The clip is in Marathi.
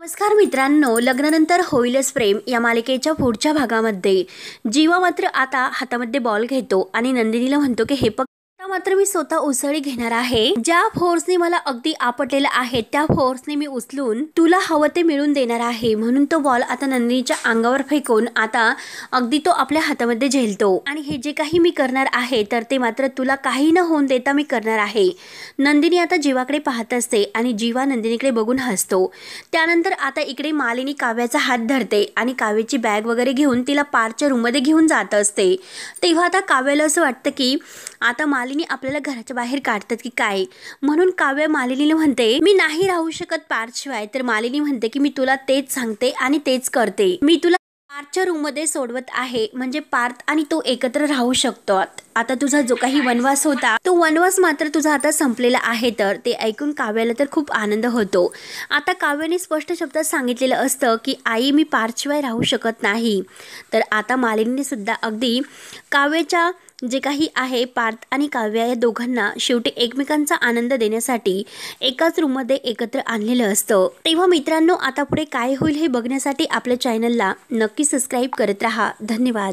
नमस्कार मित्रांनो, लग्नानंतर होईलच प्रेम या मालिकेच्या पुढच्या भागामध्ये जीवा मात्र आता हातामध्ये बॉल घेतो आणि नंदिनीला म्हणतो की हे मात्र मी स्वतः उसळी घेणार आहे। ज्या फोर्सने मला अगदी आपटलेला आहे त्या फोर्सने मी उचलून तुला हवं ते मिळून देणार आहे। म्हणून तो बॉल आता नंदिनीच्या अंगावर फेकून आता अगदी तो आपल्या हातामध्ये झेलतो आणि हे जे काही मी करणार आहे तर ते मात्र तुला काही न होऊन देता मी करणार आहे। नंदिनी आता जीवाकडे पाहत असते आणि जीवा नंदिनीकडे बघून हसतो। त्यानंतर आता इकडे मालिनी काव्याचा हात धरते आणि काव्याची बॅग वगैरे घेऊन तिला पार्कच्या रूममध्ये घेऊन जात असते। तेव्हा आता काव्याला असं वाटतं की आता मालिनी आपल्याला घराच्या बाहेर काढतात की काय, म्हणून काव्य मालिनीला म्हणते मी नाही राहू शकत पार्थशिवाय। तर मालिनी म्हणते की मी तुला तेच सांगते आणि तेच करते, मी तुला पार्थच्या रूम मध्ये सोडवत आहे म्हणजे पार्थ आणि तो एकत्र राहू शकतात। आता तुझा जो काही वनवास होता तो वनवास मात्र तुझा आता संपलेला आहे। तर ते ऐकून काव्याला तर खूप आनंद होतो। आता काव्याने स्पष्ट शब्दात सांगितलेलं असतं की आई मी पार्थशिवाय राहू शकत नाही। तर आता मालिनीने सुद्धा अगदी काव्याच्या जे काही आहे पार्थ आणि काव्य या दोघांना शेवटी एकमेकांचा आनंद देण्यासाठी एकाच रूममध्ये एकत्र आणलेलं असतं। तेव्हा मित्रांनो, आता पुढे काय होईल हे बघण्यासाठी आपल्या चॅनलला नक्की सबस्क्राईब करत राहा। धन्यवाद।